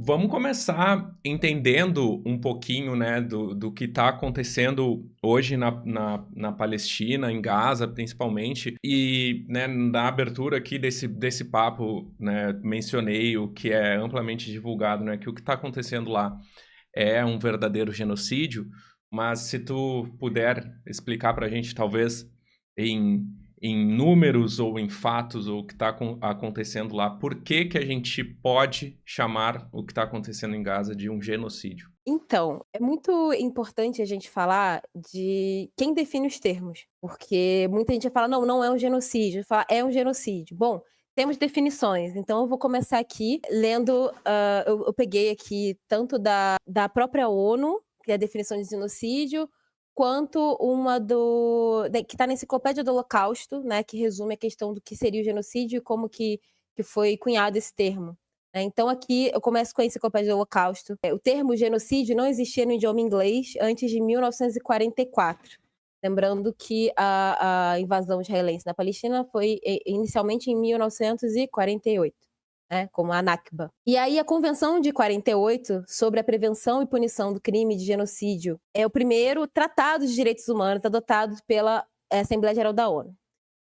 Vamos começar entendendo um pouquinho, né, do que está acontecendo hoje na Palestina, em Gaza, principalmente. E, né, na abertura aqui desse papo, né, mencionei o que é amplamente divulgado, né, que o que está acontecendo lá é um verdadeiro genocídio. Mas se tu puder explicar para a gente, talvez, em números ou em fatos ou o que está acontecendo lá, por que que a gente pode chamar o que está acontecendo em Gaza de um genocídio? Então, é muito importante a gente falar de quem define os termos, porque muita gente fala: "Não, não é um genocídio", fala: "É um genocídio". Bom, temos definições, então eu vou começar aqui lendo, eu peguei aqui tanto da própria ONU, que é a definição de genocídio, quanto uma que está na Enciclopédia do Holocausto, né, que resume a questão do que seria o genocídio e como que foi cunhado esse termo. Então aqui eu começo com a Enciclopédia do Holocausto. O termo genocídio não existia no idioma inglês antes de 1944. Lembrando que a invasão israelense na Palestina foi inicialmente em 1948, né, como a Nakba. E aí a Convenção de 48 sobre a prevenção e punição do crime de genocídio é o primeiro tratado de direitos humanos adotado pela Assembleia Geral da ONU.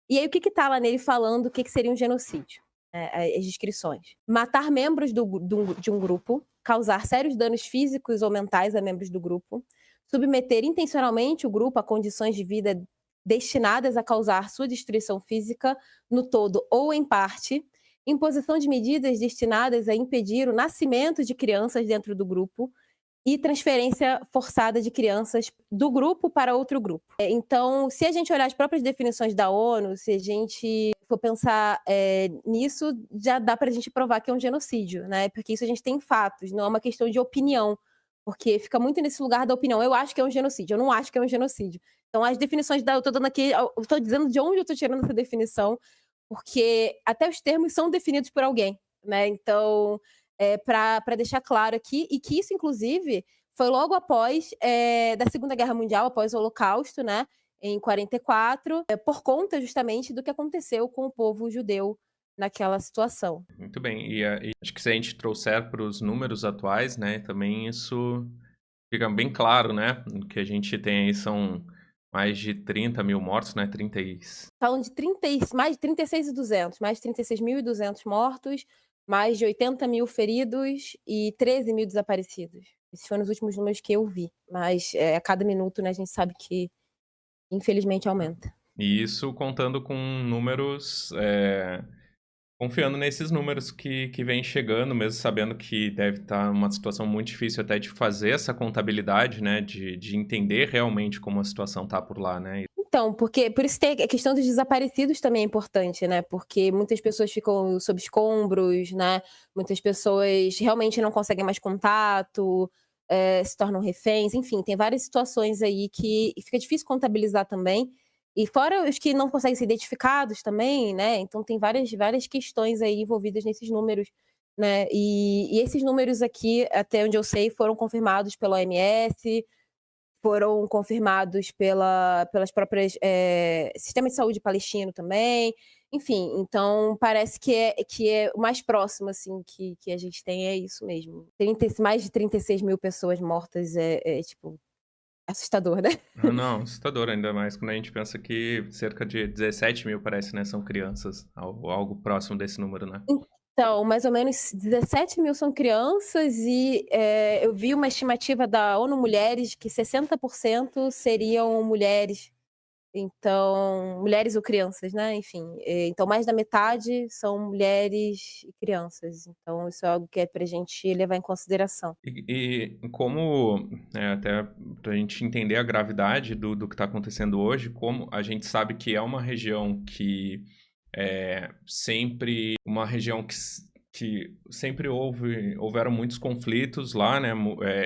E aí o que está lá nele falando o que seria um genocídio? As descrições. Matar membros de um grupo, causar sérios danos físicos ou mentais a membros do grupo, submeter intencionalmente o grupo a condições de vida destinadas a causar sua destruição física no todo ou em parte, imposição de medidas destinadas a impedir o nascimento de crianças dentro do grupo, e transferência forçada de crianças do grupo para outro grupo. Então, se a gente olhar as próprias definições da ONU, se a gente for pensar nisso, já dá para a gente provar que é um genocídio, né? Porque isso a gente tem fatos, não é uma questão de opinião, porque fica muito nesse lugar da opinião. Eu acho que é um genocídio, eu não acho que é um genocídio. Então, as definições eu estou dando aqui, eu estou dizendo de onde eu estou tirando essa definição, porque até os termos são definidos por alguém, né? Então, para deixar claro aqui, e que isso, inclusive, foi logo após da Segunda Guerra Mundial, após o Holocausto, né? Em 44, por conta justamente do que aconteceu com o povo judeu naquela situação. Muito bem, e acho que se a gente trouxer para os números atuais, né, também isso fica bem claro, né, o que a gente tem aí são mais de 30.000 mortos, né, 30 e... Falam de mais de 36.200, mais de 36.200 mortos, mais de 80.000 feridos e 13.000 desaparecidos. Esses foram os últimos números que eu vi, mas a cada minuto, né, a gente sabe que infelizmente aumenta. E isso contando com números, confiando nesses números que vêm chegando, mesmo sabendo que deve estar uma situação muito difícil até de fazer essa contabilidade, né, de entender realmente como a situação tá por lá, né. Então, porque por isso tem a questão dos desaparecidos também é importante, né, porque muitas pessoas ficam sob escombros, né, muitas pessoas realmente não conseguem mais contato, se tornam reféns, enfim, tem várias situações aí que fica difícil contabilizar também, e fora os que não conseguem ser identificados também, né, então tem várias questões aí envolvidas nesses números, né, e esses números aqui, até onde eu sei, foram confirmados pela OMS, foram confirmados pelas próprias sistema de saúde palestino também, enfim, então parece que é o mais próximo, assim, que a gente tem é isso mesmo. Mais de 36.000 pessoas mortas tipo, assustador, né. Ah, não, assustador, ainda mais quando a gente pensa que cerca de 17.000 parece, né, são crianças, algo próximo desse número, né. Então, mais ou menos 17.000 são crianças e, eu vi uma estimativa da ONU Mulheres que 60% seriam mulheres. Então, mulheres ou crianças, né, enfim, então mais da metade são mulheres e crianças, então isso é algo que é pra gente levar em consideração. E como, até pra gente entender a gravidade do que tá acontecendo hoje, como a gente sabe que é uma região que é sempre uma região que sempre houveram muitos conflitos lá, né?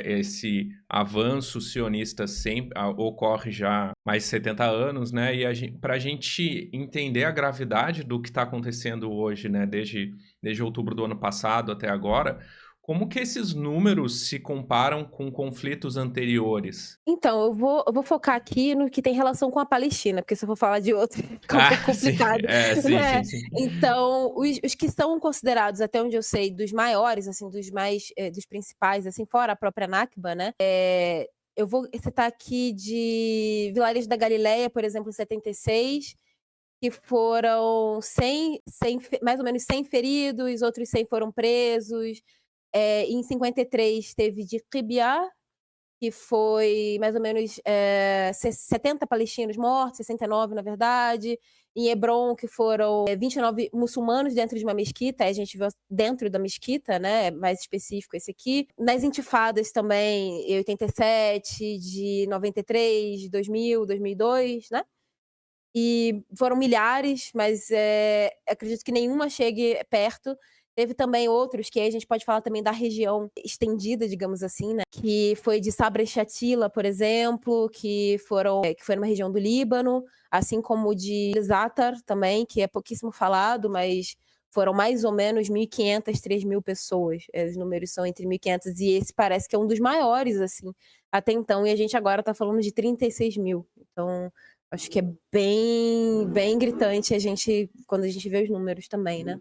Esse avanço sionista sempre ocorre já há mais de 70 anos, né? E para a gente entender a gravidade do que está acontecendo hoje, né? Desde outubro do ano passado até agora, Como que esses números se comparam com conflitos anteriores? Então, eu vou focar aqui no que tem relação com a Palestina, porque se eu for falar de outro, fica um pouco Ah, sim. complicado, É, sim, né. sim, sim. Então, os que são considerados, até onde eu sei, dos maiores, assim, dos mais, dos principais, assim, fora a própria Nakba, né, eu vou citar aqui de Vilarejo da Galileia, por exemplo, em 76, que foram 100 mais ou menos 100 feridos, outros 100 foram presos. Em 53 teve de Qibyah, que foi mais ou menos, 70 palestinos mortos, 69 na verdade. Em Hebron, que foram, 29 muçulmanos dentro de uma mesquita, aí a gente viu dentro da mesquita, né, mais específico esse aqui. Nas intifadas também, em 87, de 93, de 2000, 2002, né. E foram milhares, mas, acredito que nenhuma chegue perto. Teve também outros que aí a gente pode falar também da região estendida, digamos assim, né, que foi de Sabra e Shatila, por exemplo, que foi numa região do Líbano, assim como de Zatar também, que é pouquíssimo falado, mas foram mais ou menos 1.500, 3.000 pessoas. Os números são entre 1.500 e esse parece que é um dos maiores, assim, até então, e a gente agora tá falando de 36.000. Então, acho que é bem gritante quando a gente vê os números também, né.